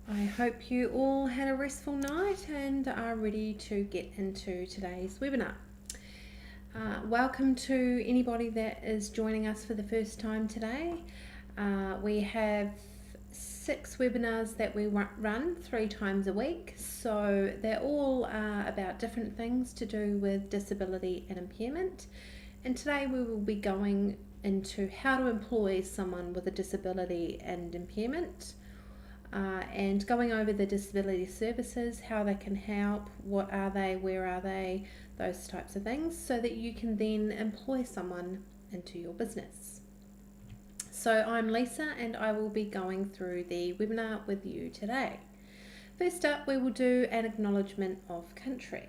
I hope you all had a restful night and are ready to get into today's webinar. Welcome to anybody that is joining us for the first time today. We have 6 webinars that we run 3 times a week, so they're all about different things to do with disability and impairment. And today we will be going into how to employ someone with a disability and impairment. And going over the disability services, how they can help, what are they, where are they, those types of things, so that you can then employ someone into your business. So I'm Lisa and I will be going through the webinar with you today. First up, we will do an acknowledgement of country.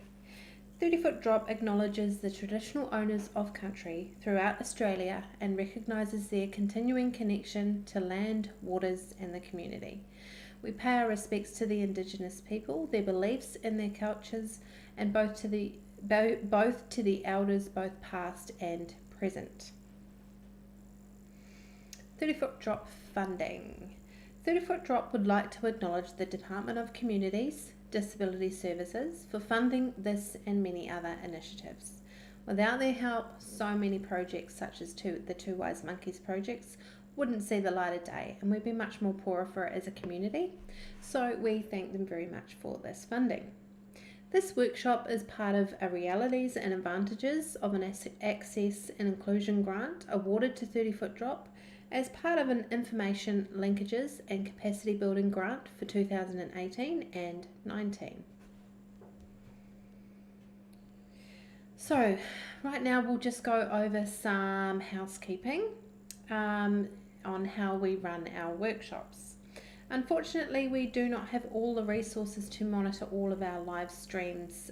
30-Foot Drop acknowledges the traditional owners of country throughout Australia and recognises their continuing connection to land, waters and the community. We pay our respects to the Indigenous people, their beliefs and their cultures, and both to the elders, both past and present. 30-Foot Drop funding. 30-Foot Drop would like to acknowledge the Department of Communities, Disability Services for funding this and many other initiatives. Without their help, so many projects such as the Two Wise Monkeys projects wouldn't see the light of day, and we'd be much more poorer for it as a community. So we thank them very much for this funding. This workshop is part of a Realities and Advantages of an Access and Inclusion grant awarded to 30-Foot Drop as part of an Information Linkages and Capacity Building grant for 2018 and 19. So right now we'll just go over some housekeeping on how we run our workshops. Unfortunately, we do not have all the resources to monitor all of our live streams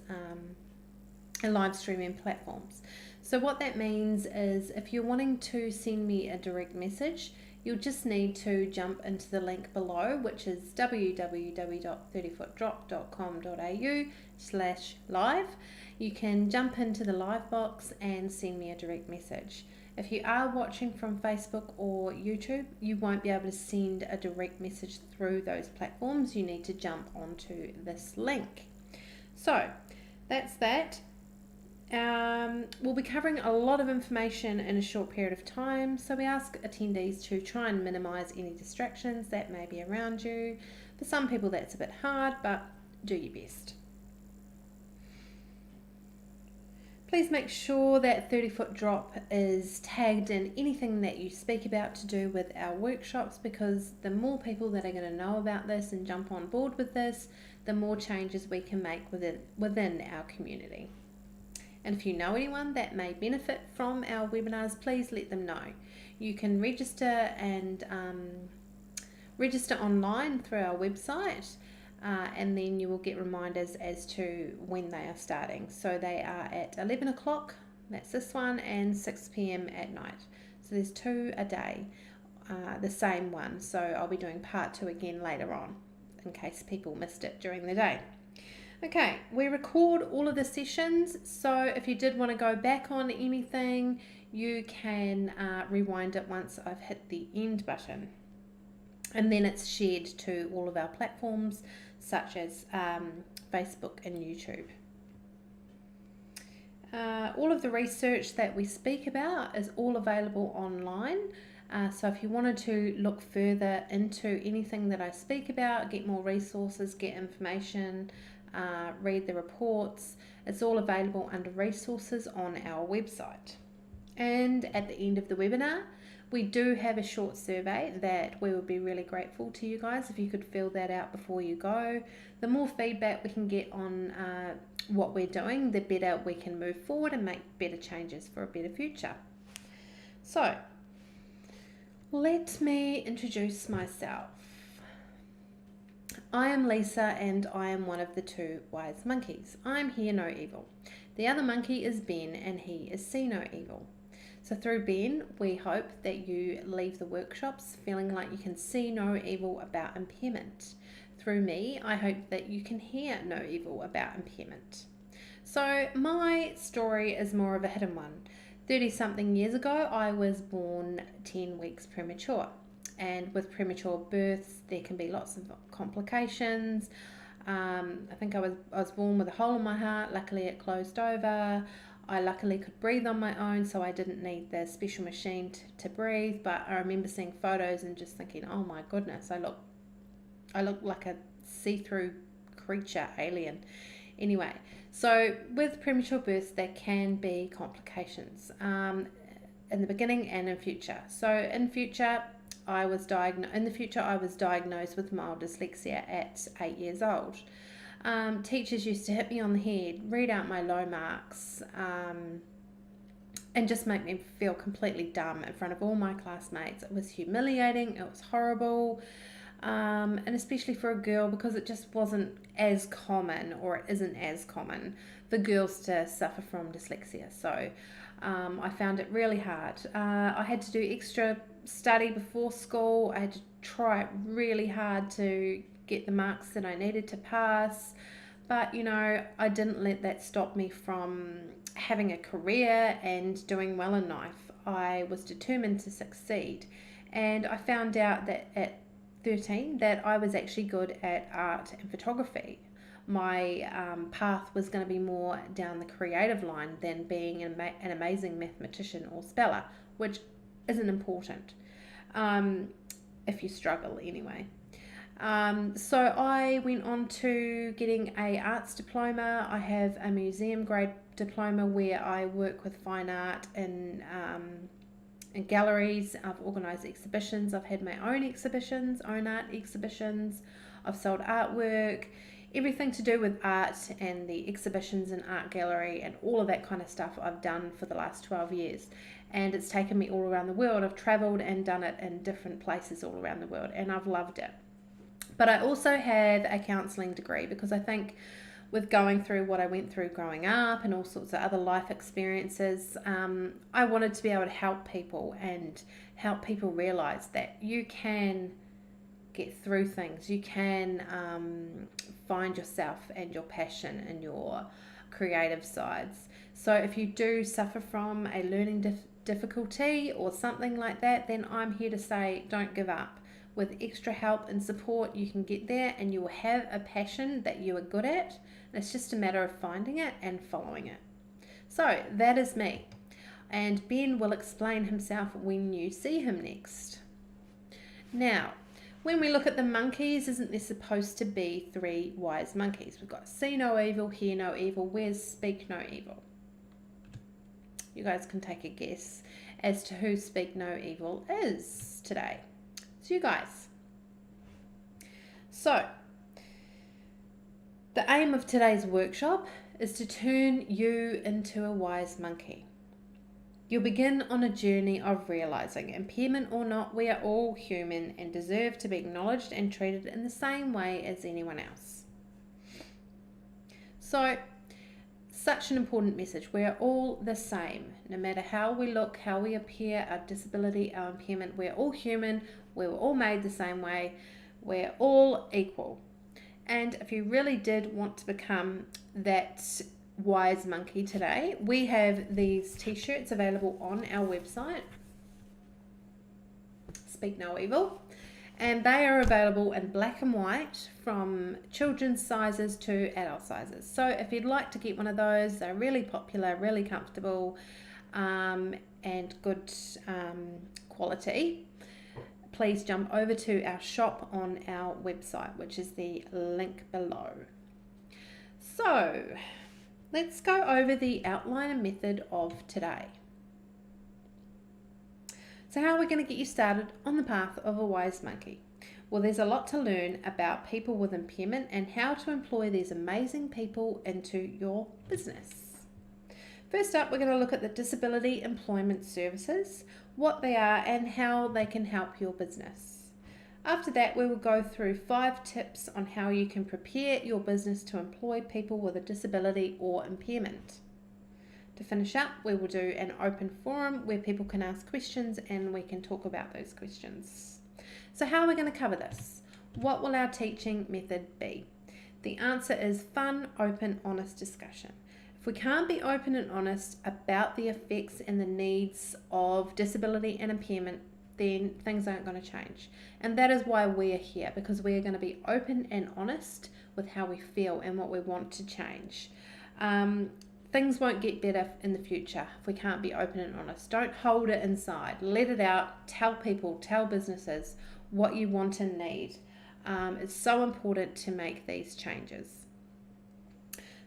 and live streaming platforms. So what that means is if you're wanting to send me a direct message, you'll just need to jump into the link below, which is www.30footdrop.com.au/live. You can jump into the live box and send me a direct message. If you are watching from Facebook or YouTube, you won't be able to send a direct message through those platforms. You need to jump onto this link. So that's that. We'll be covering a lot of information in a short period of time, so we ask attendees to try and minimize any distractions that may be around you. For some people that's a bit hard, but do your best. Please make sure that 30-Foot Drop is tagged in anything that you speak about to do with our workshops, because the more people that are going to know about this and jump on board with this, the more changes we can make within our community. And if you know anyone that may benefit from our webinars, please let them know. You can register and register online through our website, and then you will get reminders as to when they are starting. So they are at 11 o'clock, that's this one, and 6 p.m. at night. So there's 2 a day, the same one. So I'll be doing part 2 again later on, in case people missed it during the day. Okay, we record all of the sessions, so if you did want to go back on anything, you can rewind it once I've hit the end button. And then it's shared to all of our platforms, such as Facebook and YouTube. All of the research that we speak about is all available online. So if you wanted to look further into anything that I speak about, get more resources, get information, read the reports, it's all available under resources on our website. And at the end of the webinar, we do have a short survey that we would be really grateful to you guys if you could fill that out before you go. The more feedback we can get on what we're doing, the better we can move forward and make better changes for a better future. So let me introduce myself. I am Lisa and I am one of the 2 wise monkeys. I'm hear no evil. The other monkey is Ben and he is see no evil. So through Ben, we hope that you leave the workshops feeling like you can see no evil about impairment. Through me, I hope that you can hear no evil about impairment. So my story is more of a hidden one. 30-something years ago, I was born 10 weeks premature. and with premature births, there can be lots of complications. I think I was born with a hole in my heart. Luckily, it closed over. I luckily could breathe on my own, so I didn't need the special machine to breathe. But I remember seeing photos and just thinking, oh my goodness, I look like a see-through creature, alien. Anyway, so with premature births, there can be complications in the beginning and in future. So in the future, I was diagnosed with mild dyslexia at 8 years old. Teachers used to hit me on the head, read out my low marks, and just make me feel completely dumb in front of all my classmates. It was humiliating, it was horrible, and especially for a girl, because it just wasn't as common, or it isn't as common, for girls to suffer from dyslexia. So I found it really hard. I had to do extra study before school. I had to try really hard to get the marks that I needed to pass, but I didn't let that stop me from having a career and doing well in life. I was determined to succeed, and I found out that at 13 that I was actually good at art and photography. My path was going to be more down the creative line than being an amazing mathematician or speller, which isn't important if you struggle anyway. So I went on to getting a arts diploma. I have a museum grade diploma where I work with fine art in galleries. I've organised exhibitions. I've had my own exhibitions, own art exhibitions. I've sold artwork, everything to do with art and the exhibitions and art gallery and all of that kind of stuff I've done for the last 12 years. And it's taken me all around the world. I've travelled and done it in different places all around the world, and I've loved it. But I also have a counselling degree, because I think with going through what I went through growing up and all sorts of other life experiences, I wanted to be able to help people and help people realise that you can get through things. You can find yourself and your passion and your creative sides. So if you do suffer from a learning difficulty or something like that, then I'm here to say don't give up. With extra help and support, you can get there, and you will have a passion that you are good at. And it's just a matter of finding it and following it. So that is me. And Ben will explain himself when you see him next. Now, when we look at the monkeys, isn't there supposed to be 3 wise monkeys? We've got see no evil, hear no evil. Where's speak no evil? You guys can take a guess as to who speak no evil is today. It's you guys. So, the aim of today's workshop is to turn you into a wise monkey. You'll begin on a journey of realizing, impairment or not, we are all human and deserve to be acknowledged and treated in the same way as anyone else. So, such an important message. We are all the same. No matter how we look, how we appear, our disability, our impairment, we're all human. We were all made the same way. We're all equal. And if you really did want to become that wise monkey today, we have these t-shirts available on our website, Speak No Evil, and they are available in black and white from children's sizes to adult sizes. So if you'd like to get one of those, they're really popular, really comfortable, and good quality. Please jump over to our shop on our website, which is the link below. So let's go over the outline and method of today. So how are we going to get you started on the path of a wise monkey? Well, there's a lot to learn about people with impairment and how to employ these amazing people into your business. First up, we're going to look at the disability employment services, what they are and how they can help your business. After that, we will go through 5 tips on how you can prepare your business to employ people with a disability or impairment. To finish up, we will do an open forum where people can ask questions and we can talk about those questions. So how are we going to cover this? What will our teaching method be? The answer is fun, open, honest discussion. If we can't be open and honest about the effects and the needs of disability and impairment then things aren't going to change. And that is why we're here, because we are going to be open and honest with how we feel and what we want to change. Things won't get better in the future if we can't be open and honest. Don't hold it inside. Let it out. Tell people, tell businesses what you want and need. It's so important to make these changes.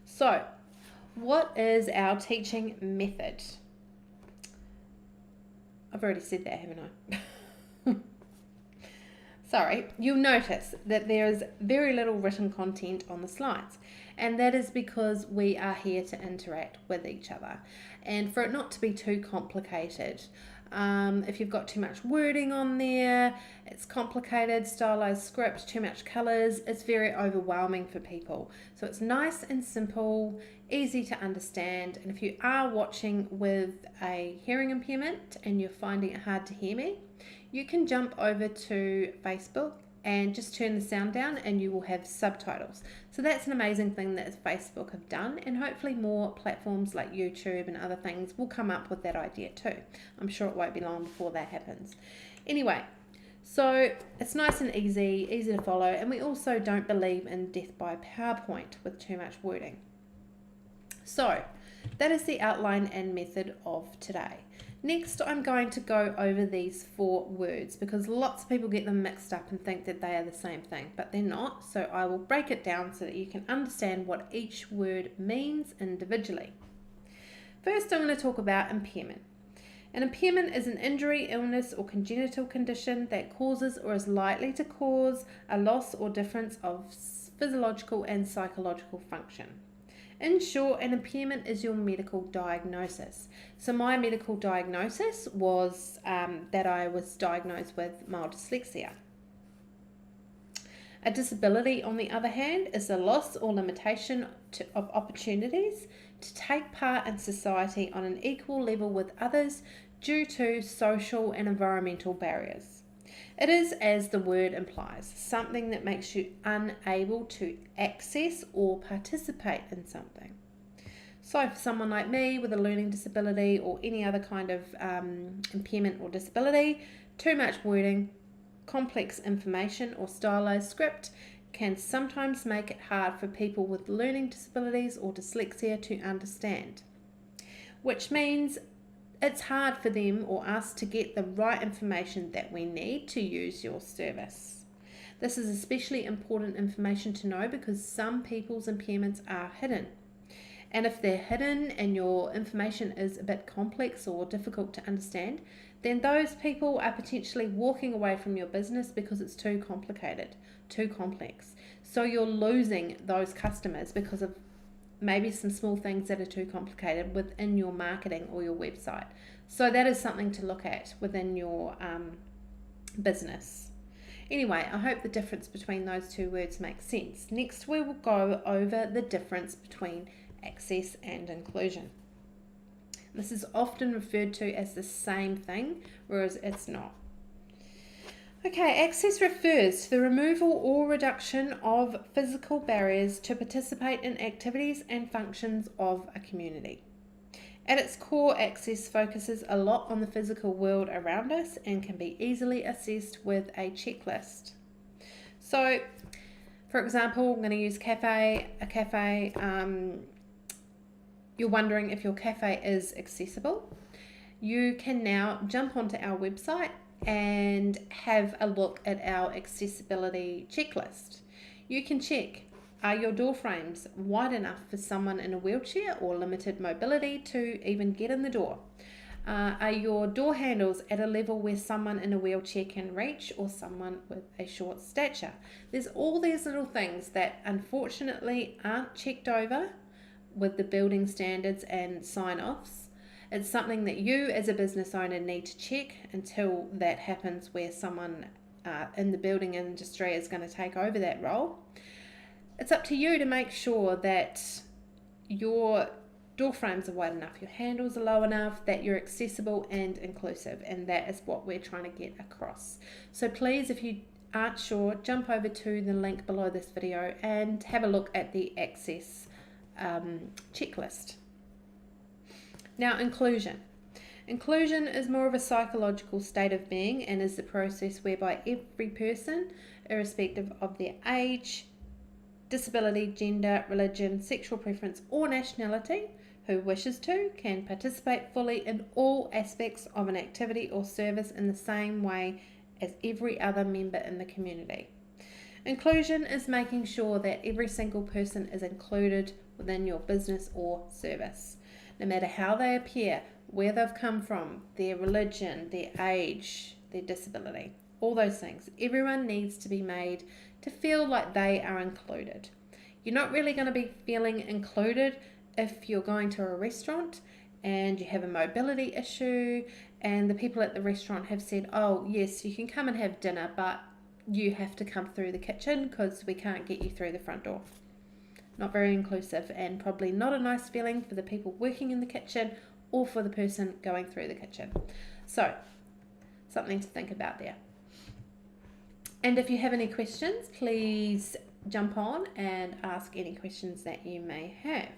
So, what is our teaching method? I've already said that, haven't I? Sorry, you'll notice that there is very little written content on the slides, and that is because we are here to interact with each other and for it not to be too complicated. If you've got too much wording on there, it's complicated, stylized script, too much colors, it's very overwhelming for people. So it's nice and simple, easy to understand. And if you are watching with a hearing impairment and you're finding it hard to hear me, you can jump over to Facebook and just turn the sound down and you will have subtitles. So that's an amazing thing that Facebook have done, and hopefully more platforms like YouTube and other things will come up with that idea too. I'm sure it won't be long before that happens. Anyway, so it's nice and easy to follow, and we also don't believe in death by PowerPoint with too much wording. So that is the outline and method of today. Next, I'm going to go over these 4 words because lots of people get them mixed up and think that they are the same thing, but they're not. So I will break it down so that you can understand what each word means individually. First, I'm going to talk about impairment. An impairment is an injury, illness, or congenital condition that causes or is likely to cause a loss or difference of physiological and psychological function. In short, an impairment is your medical diagnosis. So my medical diagnosis was that I was diagnosed with mild dyslexia. A disability, on the other hand, is the loss or limitation of opportunities to take part in society on an equal level with others due to social and environmental barriers. It is, as the word implies, something that makes you unable to access or participate in something. So for someone like me with a learning disability or any other kind of impairment or disability, too much wording, complex information or stylized script can sometimes make it hard for people with learning disabilities or dyslexia to understand, which means it's hard for them or us to get the right information that we need to use your service. This is especially important information to know because some people's impairments are hidden. And if they're hidden and your information is a bit complex or difficult to understand, then those people are potentially walking away from your business because it's too complicated, too complex. So you're losing those customers because of maybe some small things that are too complicated within your marketing or your website. So that is something to look at within your business. Anyway, I hope the difference between those 2 words makes sense. Next, we will go over the difference between access and inclusion. This is often referred to as the same thing, whereas it's not. Okay, access refers to the removal or reduction of physical barriers to participate in activities and functions of a community. At its core, access focuses a lot on the physical world around us and can be easily assessed with a checklist. So, for example, I'm going to use a cafe. You're wondering if your cafe is accessible. You can now jump onto our website and have a look at our accessibility checklist. You can check, are your door frames wide enough for someone in a wheelchair or limited mobility to even get in the door? Are your door handles at a level where someone in a wheelchair can reach or someone with a short stature? There's all these little things that unfortunately aren't checked over with the building standards and sign-offs. It's something that you as a business owner need to check until that happens where someone in the building industry is going to take over that role. It's up to you to make sure that your door frames are wide enough, your handles are low enough, that you're accessible and inclusive, and that is what we're trying to get across. So please, if you aren't sure, jump over to the link below this video and have a look at the access checklist. Now, inclusion. Inclusion is more of a psychological state of being and is the process whereby every person, irrespective of their age, disability, gender, religion, sexual preference, or nationality, who wishes to, can participate fully in all aspects of an activity or service in the same way as every other member in the community. Inclusion is making sure that every single person is included within your business or service, no matter how they appear, where they've come from, their religion, their age, their disability, all those things. Everyone needs to be made to feel like they are included. You're not really going to be feeling included if you're going to a restaurant and you have a mobility issue and the people at the restaurant have said, oh yes, you can come and have dinner, but you have to come through the kitchen because we can't get you through the front door. Not very inclusive, and probably not a nice feeling for the people working in the kitchen or for the person going through the kitchen. So, something to think about there. And if you have any questions, please jump on and ask any questions that you may have.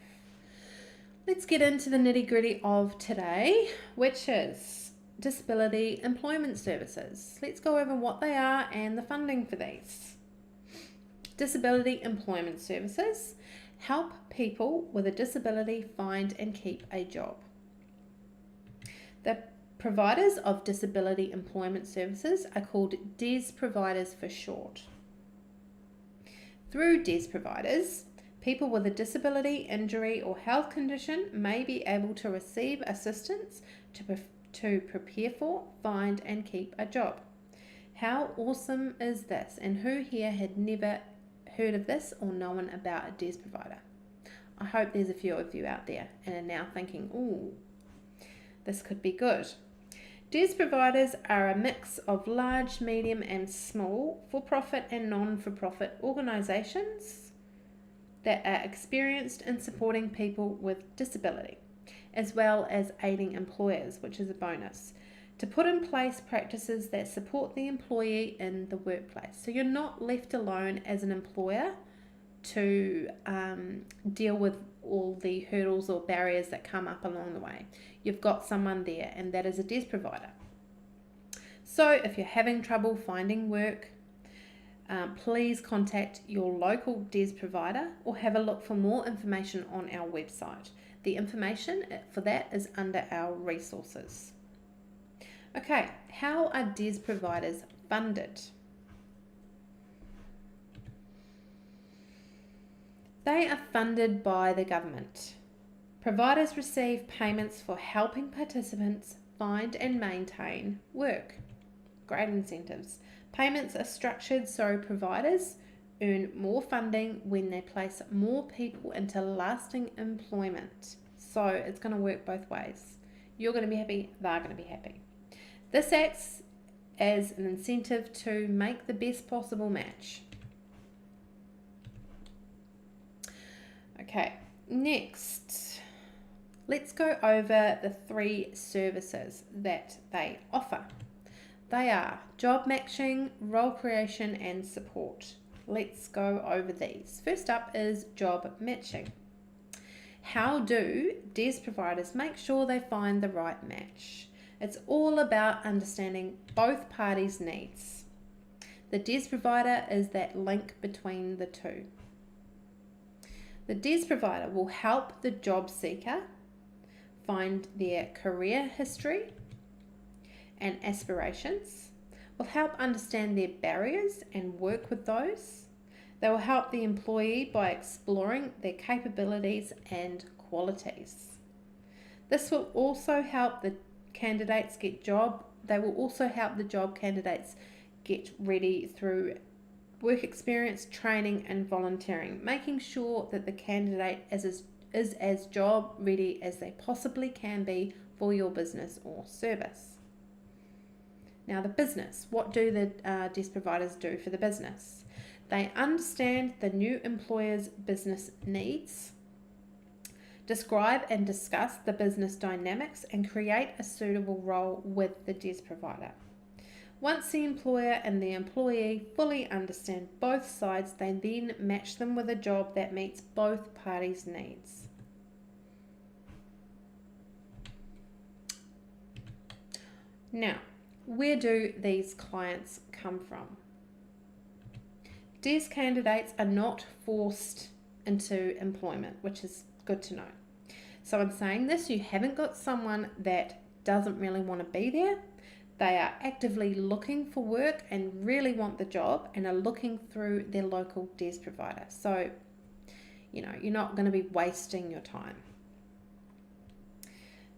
Let's get into the nitty-gritty of today, which is disability employment services. Let's go over what they are and the funding for these. Disability employment services help people with a disability find and keep a job. The providers of disability employment services are called DES providers for short. Through DES providers, people with a disability, injury, or health condition may be able to receive assistance to prepare for, find, and keep a job. How awesome is this? And who here had never heard of this or known about a DES provider? I hope there's a few of you out there and are now thinking, ooh, this could be good. DES providers are a mix of large, medium, and small for-profit and non-for-profit organisations that are experienced in supporting people with disability, as well as aiding employers, which is a bonus, to put in place practices that support the employee in the workplace. So you're not left alone as an employer to deal with all the hurdles or barriers that come up along the way. You've got someone there, and that is a DES provider. So if you're having trouble finding work, please contact your local DES provider or have a look for more information on our website. The information for that is under our resources. Okay, how are DES providers funded? They are funded by the government. Providers receive payments for helping participants find and maintain work. Great incentives. Payments are structured so providers earn more funding when they place more people into lasting employment. So it's going to work both ways. You're going to be happy, they're going to be happy. This acts as an incentive to make the best possible match. Okay, next, let's go over the 3 services that they offer. They are job matching, role creation, and support. Let's go over these. First up is job matching. How do DES providers make sure they find the right match? It's all about understanding both parties' needs. The DES provider is that link between the two. The DES provider will help the job seeker find their career history and aspirations, will help understand their barriers and work with those. They will help the employee by exploring their capabilities and qualities. This will also help the candidates they will also help the job candidates get ready through work experience, training, and volunteering, making sure that the candidate is as job ready as they possibly can be for your business or service. Now the business, what do the DES providers do for the business? They understand the new employer's business needs, describe and discuss the business dynamics, and create a suitable role with the DES provider. Once the employer and the employee fully understand both sides, they then match them with a job that meets both parties' needs. Now, where do these clients come from? DES candidates are not forced into employment, which is good to know. So I'm saying this, you haven't got someone that doesn't really want to be there. They are actively looking for work and really want the job and are looking through their local DES provider. So, you're not going to be wasting your time.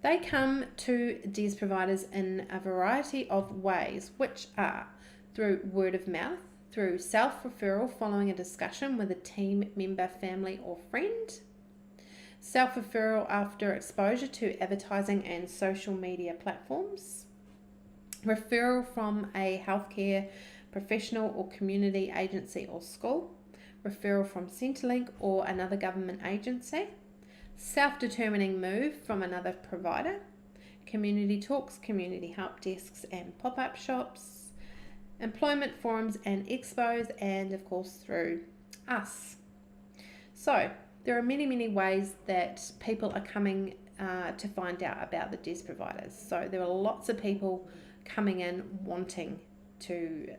They come to DES providers in a variety of ways, which are through word of mouth, through self-referral following a discussion with a team member, family or friend, self-referral after exposure to advertising and social media platforms, referral from a healthcare professional or community agency or school, referral from Centrelink or another government agency, self-determining move from another provider, community talks, community help desks and pop-up shops, employment forums and expos, and of course through us. So there are many ways that people are coming to find out about the DES providers. So there are lots of people coming in wanting to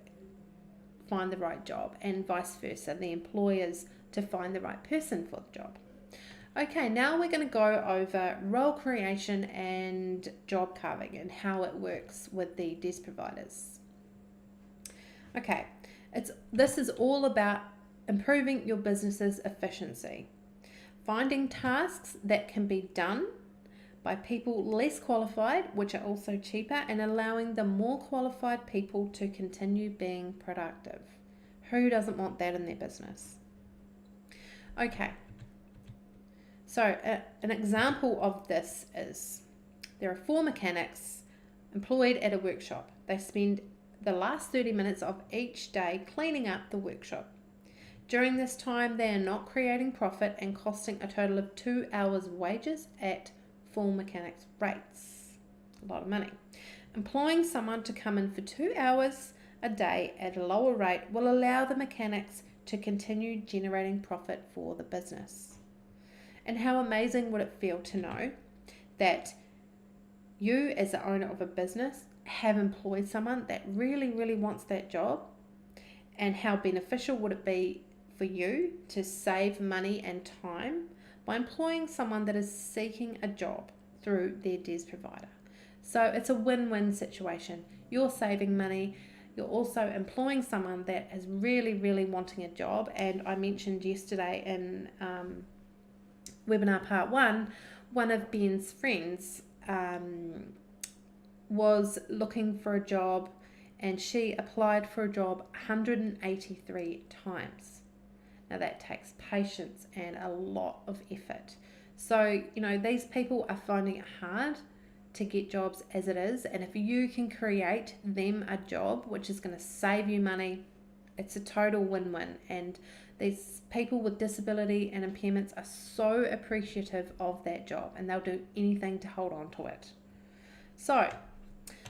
find the right job, and vice versa, the employers to find the right person for the job. Okay, now we're going to go over role creation and job carving and how it works with the DES providers. Okay, this is all about improving your business's efficiency, finding tasks that can be done by people less qualified, which are also cheaper, and allowing the more qualified people to continue being productive. Who doesn't want that in their business? Okay, so an example of this is there are 4 mechanics employed at a workshop. They spend the last 30 minutes of each day cleaning up the workshop. During this time, they are not creating profit and costing a total of 2 hours wages at full mechanics rates. A lot of money. Employing someone to come in for 2 hours a day at a lower rate will allow the mechanics to continue generating profit for the business. And how amazing would it feel to know that you, as the owner of a business, have employed someone that really wants that job? And how beneficial would it be for you to save money and time by employing someone that is seeking a job through their DES provider? So it's a win-win situation. You're saving money. You're also employing someone that is really wanting a job. And I mentioned yesterday in webinar part 1, one of Ben's friends was looking for a job, and she applied for a job 183 times. Now that takes patience and a lot of effort. So, these people are finding it hard to get jobs as it is, and if you can create them a job which is going to save you money, it's a total win-win. And these people with disability and impairments are so appreciative of that job, and they'll do anything to hold on to it. So,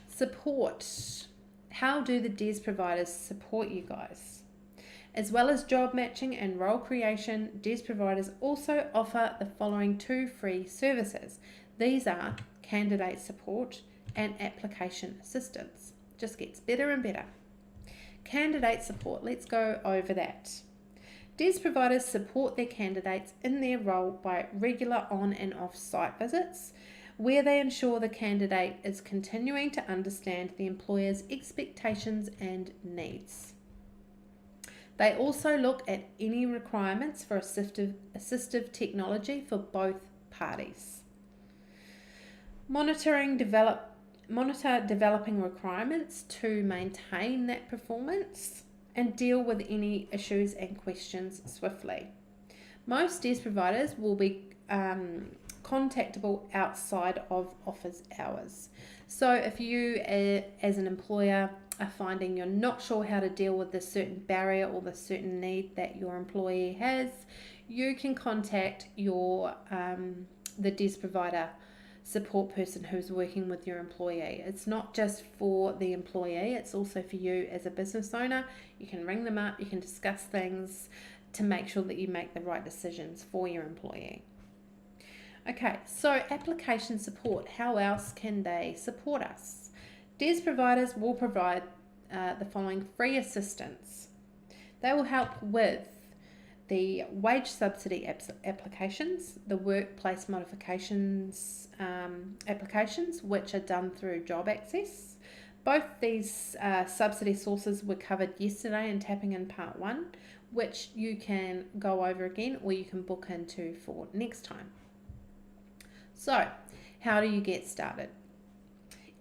support. How do the DES providers support you guys? As well as job matching and role creation, DES providers also offer the following 2 free services. These are candidate support and application assistance. Just gets better and better. Candidate support, let's go over that. DES providers support their candidates in their role by regular on and off site visits, where they ensure the candidate is continuing to understand the employer's expectations and needs. They also look at any requirements for assistive technology for both parties. Monitor developing requirements to maintain that performance and deal with any issues and questions swiftly. Most DES providers will be contactable outside of office hours. So if you as an employer are finding you're not sure how to deal with this certain barrier or the certain need that your employee has, you can contact your the DES provider support person who's working with your employee. It's not just for the employee, it's also for you as a business owner. You can ring them up, you can discuss things to make sure that you make the right decisions for your employee. Okay, so application support, how else can they support us? DES providers will provide the following free assistance. They will help with the wage subsidy applications, the workplace modifications applications, which are done through Job Access. Both these subsidy sources were covered yesterday in Tapping in Part 1, which you can go over again or you can book into for next time. So, how do you get started?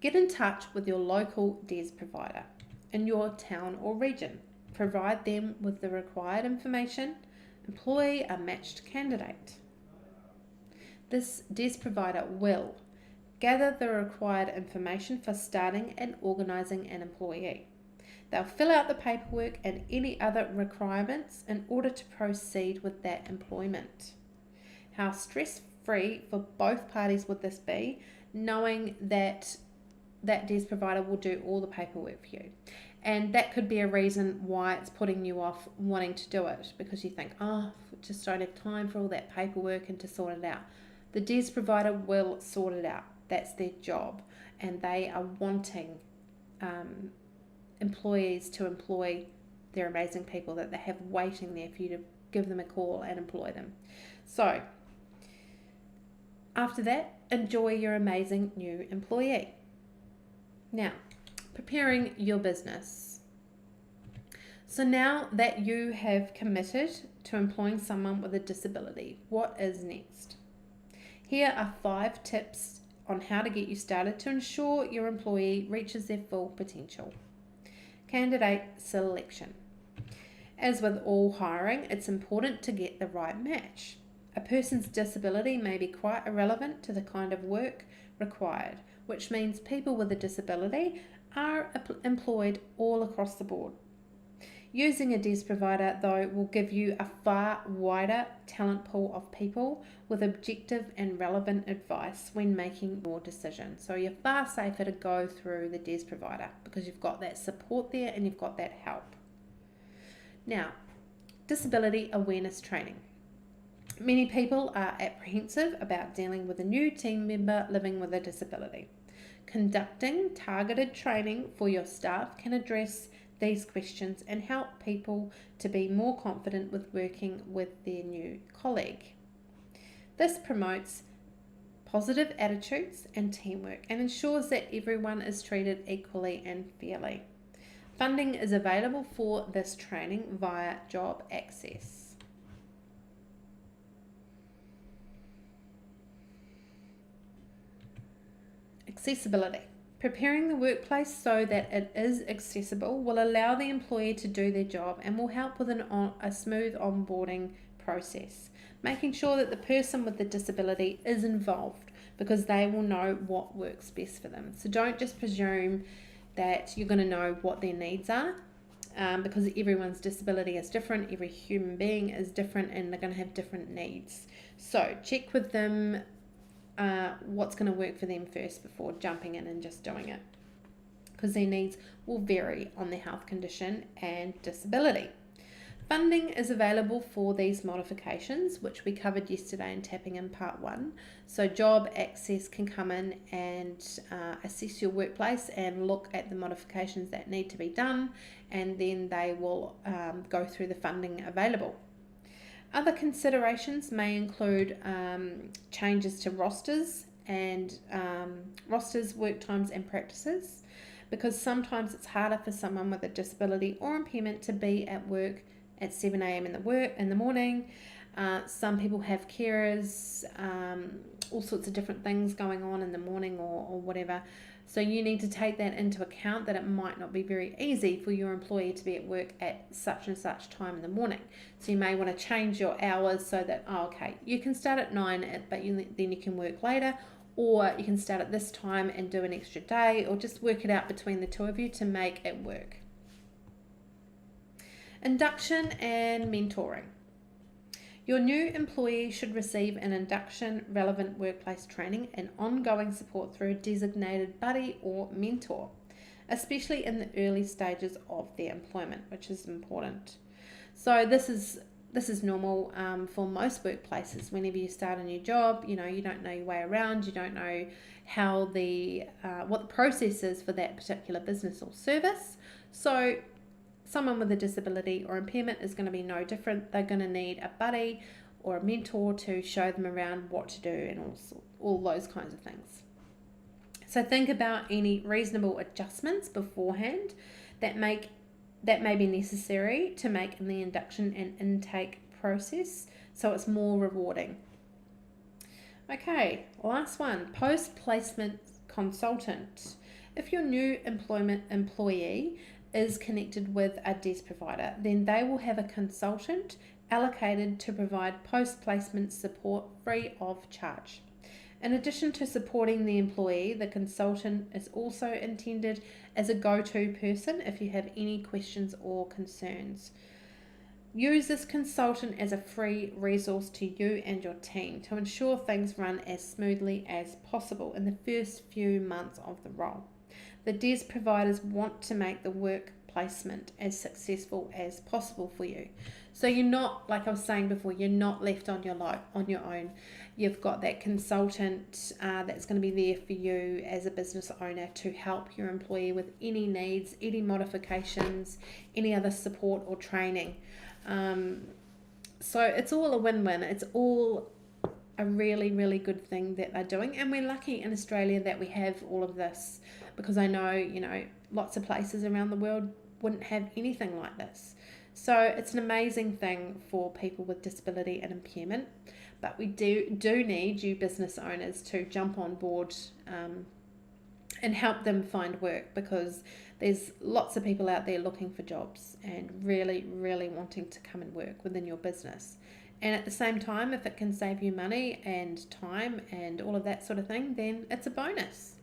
Get in touch with your local DES provider in your town or region. Provide them with the required information. Employ a matched candidate. This DES provider will gather the required information for starting and organising an employee. They'll fill out the paperwork and any other requirements in order to proceed with that employment. How stress-free for both parties would this be, knowing that DES provider will do all the paperwork for you? And that could be a reason why it's putting you off wanting to do it, because you think, oh, just don't have time for all that paperwork and to sort it out. The DES provider will sort it out. That's their job, and they are wanting employees to employ their amazing people that they have waiting there for you to give them a call and employ them. So after that, enjoy your amazing new employee. Now, preparing your business. So now that you have committed to employing someone with a disability, what is next? Here are 5 tips on how to get you started to ensure your employee reaches their full potential. Candidate selection. As with all hiring, it's important to get the right match. A person's disability may be quite irrelevant to the kind of work required, which means people with a disability are employed all across the board. Using a DES provider, though, will give you a far wider talent pool of people with objective and relevant advice when making your decision. So you're far safer to go through the DES provider because you've got that support there and you've got that help. Now, disability awareness training. Many people are apprehensive about dealing with a new team member living with a disability. Conducting targeted training for your staff can address these questions and help people to be more confident with working with their new colleague. This promotes positive attitudes and teamwork and ensures that everyone is treated equally and fairly. Funding is available for this training via Job Access. Accessibility. Preparing the workplace so that it is accessible will allow the employee to do their job and will help with a smooth onboarding process, making sure that the person with the disability is involved because they will know what works best for them. So don't just presume that you're going to know what their needs are because everyone's disability is different, every human being is different, and they're going to have different needs. So check with them what's going to work for them first before jumping in and just doing it, because their needs will vary on their health condition and disability. Funding is available for these modifications, which we covered yesterday in Tapping in Part 1. So Job Access can come in and assess your workplace and look at the modifications that need to be done, and then they will go through the funding available. Other considerations may include changes to rosters and work times and practices, because sometimes it's harder for someone with a disability or impairment to be at work at 7 a.m. in the morning. Some people have carers, all sorts of different things going on in the morning or whatever. So you need to take that into account, that it might not be very easy for your employee to be at work at such and such time in the morning. So you may want to change your hours so that, you can start at 9, but then you can work later, or you can start at this time and do an extra day, or just work it out between the two of you to make it work. Induction and mentoring. Your new employee should receive an induction, relevant workplace training, and ongoing support through a designated buddy or mentor, especially in the early stages of their employment, which is important. So this is this is normal for most workplaces. Whenever you start a new job, you don't know your way around, you don't know how what the process is for that particular business or service. So someone with a disability or impairment is going to be no different. They're going to need a buddy or a mentor to show them around what to do and all those kinds of things. So think about any reasonable adjustments beforehand that may be necessary to make in the induction and intake process so it's more rewarding. Okay, last one, post-placement consultant. If your new employee is connected with a DES provider, then they will have a consultant allocated to provide post-placement support free of charge. In addition to supporting the employee, the consultant is also intended as a go-to person if you have any questions or concerns. Use this consultant as a free resource to you and your team to ensure things run as smoothly as possible in the first few months of the role. The DES providers want to make the work placement as successful as possible for you. So you're not, like I was saying before, you're not left on your own. You've got that consultant that's going to be there for you as a business owner to help your employee with any needs, any modifications, any other support or training. So it's all a win-win. It's all a really, really good thing that they're doing, and we're lucky in Australia that we have all of this, because I know lots of places around the world wouldn't have anything like this. So it's an amazing thing for people with disability and impairment, but we do need you business owners to jump on board and help them find work, because there's lots of people out there looking for jobs and really, really wanting to come and work within your business. And at the same time, if it can save you money and time and all of that sort of thing, then it's a bonus.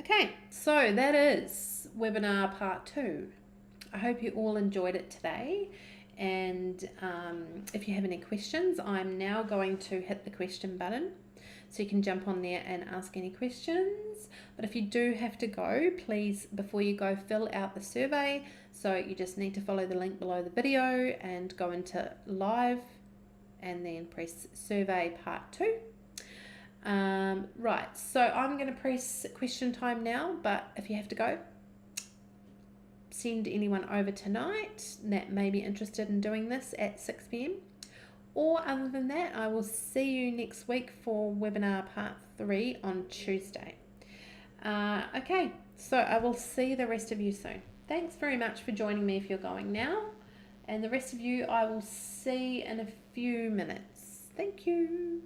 Okay, so that is webinar part 2. I hope you all enjoyed it today. And if you have any questions, I'm now going to hit the question button. So you can jump on there and ask any questions. But if you do have to go, please, before you go, fill out the survey. So you just need to follow the link below the video and go into live and then press survey part 2. Right, so I'm going to press question time now, but if you have to go, send anyone over tonight that may be interested in doing this at 6 p.m. Or other than that, I will see you next week for webinar part 3 on Tuesday. Okay, so I will see the rest of you soon. Thanks very much for joining me if you're going now. And the rest of you I will see in a few minutes. Thank you.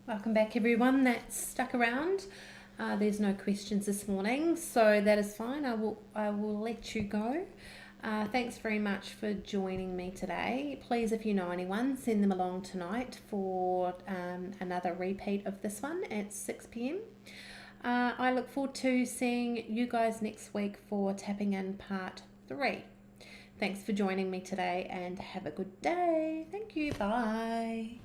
Welcome back, everyone that's stuck around. There's no questions this morning, so that is fine. I will let you go. Thanks very much for joining me today. Please, if you know anyone, send them along tonight for another repeat of this one at 6 p.m. I look forward to seeing you guys next week for Tapping In Part 3. Thanks for joining me today and have a good day. Thank you. Bye.